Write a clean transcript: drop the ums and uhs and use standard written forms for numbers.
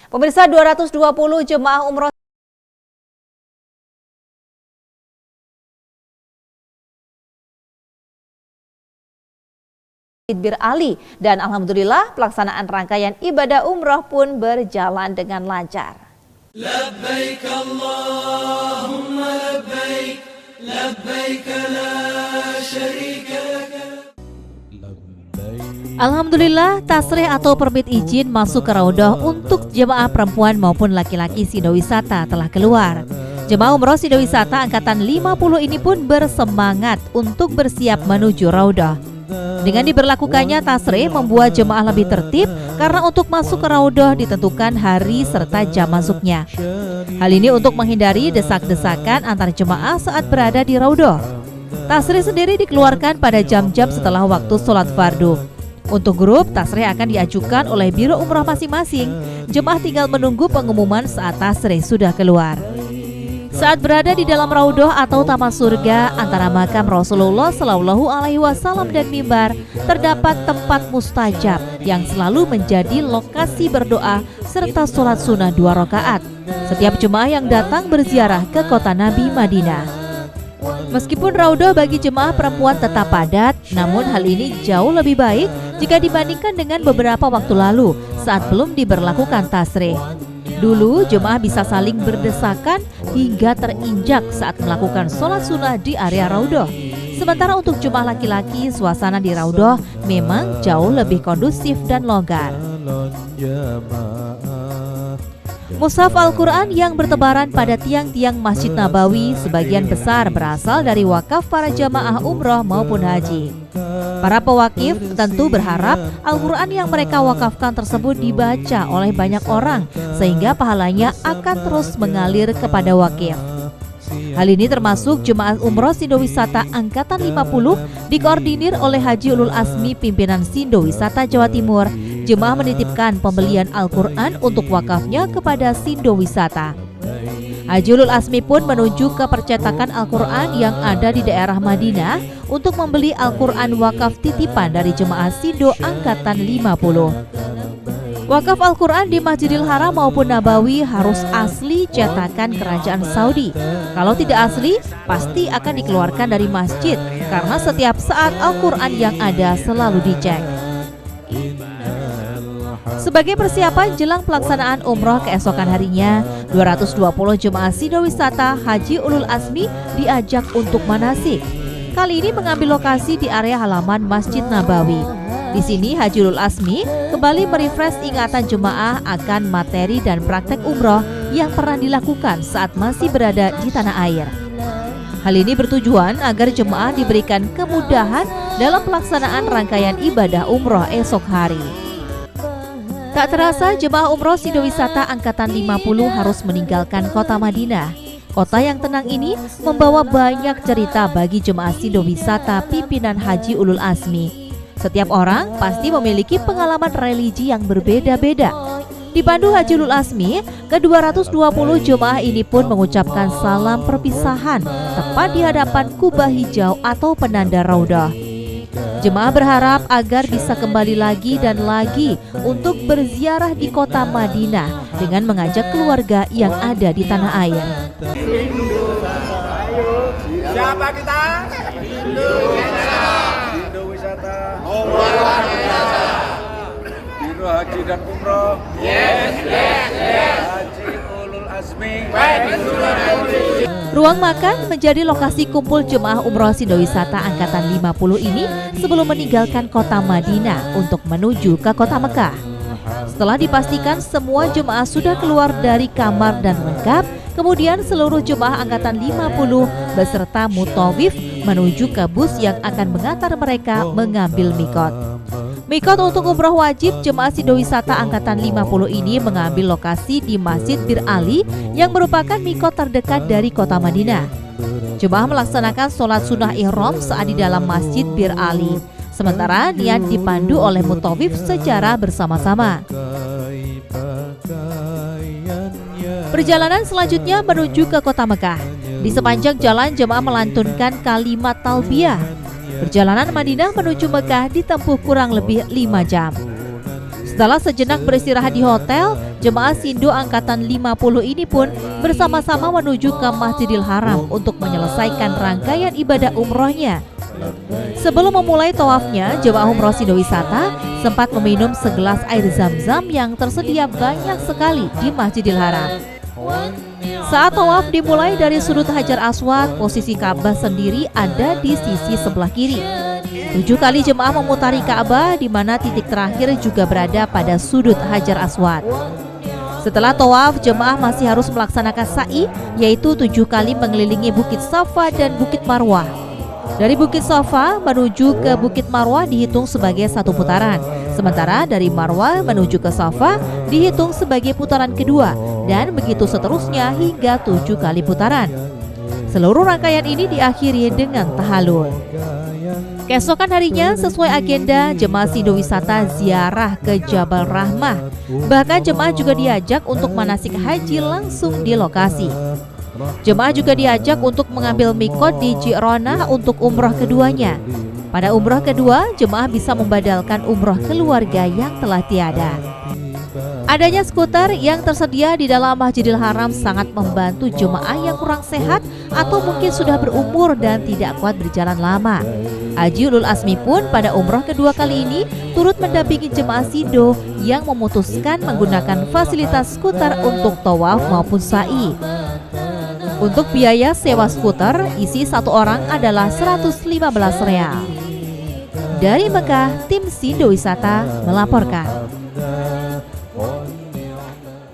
Pemirsa, 220 jemaah umroh Bir Ali dan alhamdulillah pelaksanaan rangkaian ibadah umroh pun berjalan dengan lancar. Labbaik Allahumma labbaik, labbaik la syarika lak. Alhamdulillah, tasrih atau permit izin masuk ke Raudhah untuk jemaah perempuan maupun laki-laki Sindowisata telah keluar. Jemaah umroh Sindowisata angkatan 50 ini pun bersemangat untuk bersiap menuju Raudhah. Dengan diberlakukannya tasrih membuat jemaah lebih tertib karena untuk masuk ke Raudhah ditentukan hari serta jam masuknya. Hal ini untuk menghindari desak-desakan antar jemaah saat berada di Raudhah. Tasrih sendiri dikeluarkan pada jam-jam setelah waktu sholat fardu. Untuk grup, tasrih akan diajukan oleh biro umroh masing-masing. Jemaah tinggal menunggu pengumuman saat tasrih sudah keluar. Saat berada di dalam Raudhah atau taman surga antara makam Rasulullah Shallallahu Alaihi Wasallam dan mimbar, terdapat tempat mustajab yang selalu menjadi lokasi berdoa serta sholat sunnah 2 rakaat. Setiap jemaah yang datang berziarah ke kota Nabi Madinah. Meskipun Raudhah bagi jemaah perempuan tetap padat, namun hal ini jauh lebih baik jika dibandingkan dengan beberapa waktu lalu saat belum diberlakukan tasrih. Dulu jemaah bisa saling berdesakan hingga terinjak saat melakukan sholat sunnah di area Raudhah. Sementara untuk jemaah laki-laki, suasana di Raudhah memang jauh lebih kondusif dan longgar. Mushaf Al-Quran yang bertebaran pada tiang-tiang Masjid Nabawi sebagian besar berasal dari wakaf para jamaah umroh maupun haji. Para pewakif tentu berharap Al-Quran yang mereka wakafkan tersebut dibaca oleh banyak orang sehingga pahalanya akan terus mengalir kepada wakif. Hal ini termasuk jemaah umroh Sindowisata angkatan 50 dikoordinir oleh Haji Ulul Asmi pimpinan Sindowisata Jawa Timur. Jemaah menitipkan pembelian Al-Quran untuk wakafnya kepada Sindowisata. Haji Ulul Asmi pun menuju ke percetakan Al-Quran yang ada di daerah Madinah untuk membeli Al-Quran wakaf titipan dari jemaah Sindo angkatan 50. Wakaf Al-Quran di Masjidil Haram maupun Nabawi harus asli cetakan kerajaan Saudi. Kalau tidak asli, pasti akan dikeluarkan dari masjid karena setiap saat Al-Quran yang ada selalu dicek. Sebagai persiapan jelang pelaksanaan umroh keesokan harinya, 220 jemaah Sindowisata Haji Ulul Asmi diajak untuk manasik. Kali ini mengambil lokasi di area halaman Masjid Nabawi. Di sini Haji Ulul Asmi kembali merefresh ingatan jemaah akan materi dan praktek umroh yang pernah dilakukan saat masih berada di tanah air. Hal ini bertujuan agar jemaah diberikan kemudahan dalam pelaksanaan rangkaian ibadah umroh esok hari. Tak terasa jemaah umroh Sindowisata angkatan 50 harus meninggalkan kota Madinah. Kota yang tenang ini membawa banyak cerita bagi jemaah Sindowisata pimpinan Haji Ulul Asmi. Setiap orang pasti memiliki pengalaman religi yang berbeda-beda. Dipandu Haji Ulul Asmi, ke-220 jemaah ini pun mengucapkan salam perpisahan tepat di hadapan kubah hijau atau penanda Raudhah. Jemaah berharap agar bisa kembali lagi dan lagi untuk berziarah di kota Madinah dengan mengajak keluarga yang ada di tanah air. Siapa kita? Sindowisata. Luar biasa. Biro Haji dan Umroh. Yes. Haji Ulul Asmi. Ruang makan menjadi lokasi kumpul jemaah umroh Sindowisata angkatan 50 ini sebelum meninggalkan kota Madinah untuk menuju ke kota Mekah. Setelah dipastikan semua jemaah sudah keluar dari kamar dan lengkap, kemudian seluruh jemaah angkatan 50 beserta mutawif menuju ke bus yang akan mengantar mereka mengambil mikot. Mikot untuk umroh wajib jemaah Sindowisata angkatan 50 ini mengambil lokasi di Masjid Bir Ali yang merupakan mikot terdekat dari kota Madinah. Jemaah melaksanakan sholat sunnah ihram saat di dalam Masjid Bir Ali. Sementara niat dipandu oleh mutawif secara bersama-sama. Perjalanan selanjutnya menuju ke kota Mekah. Di sepanjang jalan jemaah melantunkan kalimat talbiyah. Perjalanan Madinah menuju Mekah ditempuh kurang lebih 5 jam. Setelah sejenak beristirahat di hotel, Jemaah Sindo Angkatan 50 ini pun bersama-sama menuju ke Masjidil Haram untuk menyelesaikan rangkaian ibadah umrohnya. Sebelum memulai tawafnya, jemaah umroh Sindo Wisata sempat meminum segelas air zam-zam yang tersedia banyak sekali di Masjidil Haram. Saat tawaf dimulai dari sudut Hajar Aswad, posisi Ka'bah sendiri ada di sisi sebelah kiri. 7 kali jemaah memutari Ka'bah, di mana titik terakhir juga berada pada sudut Hajar Aswad. Setelah tawaf, jemaah masih harus melaksanakan sa'i, yaitu 7 kali mengelilingi Bukit Safa dan Bukit Marwah. Dari Bukit Safa menuju ke Bukit Marwah dihitung sebagai 1 putaran, sementara dari Marwah menuju ke Safa dihitung sebagai putaran kedua, dan begitu seterusnya hingga 7 kali putaran. Seluruh rangkaian ini diakhiri dengan tahallul. Keesokan harinya, sesuai agenda, jemaah Sindo Wisata ziarah ke Jabal Rahmah. Bahkan jemaah juga diajak untuk manasik haji langsung di lokasi. Jemaah juga diajak untuk mengambil mikot di Ji'ronah untuk umroh keduanya. Pada umroh kedua, jemaah bisa membadalkan umroh keluarga yang telah tiada. Adanya skuter yang tersedia di dalam Masjidil Haram sangat membantu jemaah yang kurang sehat atau mungkin sudah berumur dan tidak kuat berjalan lama. Haji Ulul Azmi pun pada umroh kedua kali ini turut mendampingi jemaah Sindo yang memutuskan menggunakan fasilitas skuter untuk tawaf maupun sa'i. Untuk biaya sewa skuter, isi 1 orang adalah 115 real. Dari Mekah, tim Sindo Wisata melaporkan.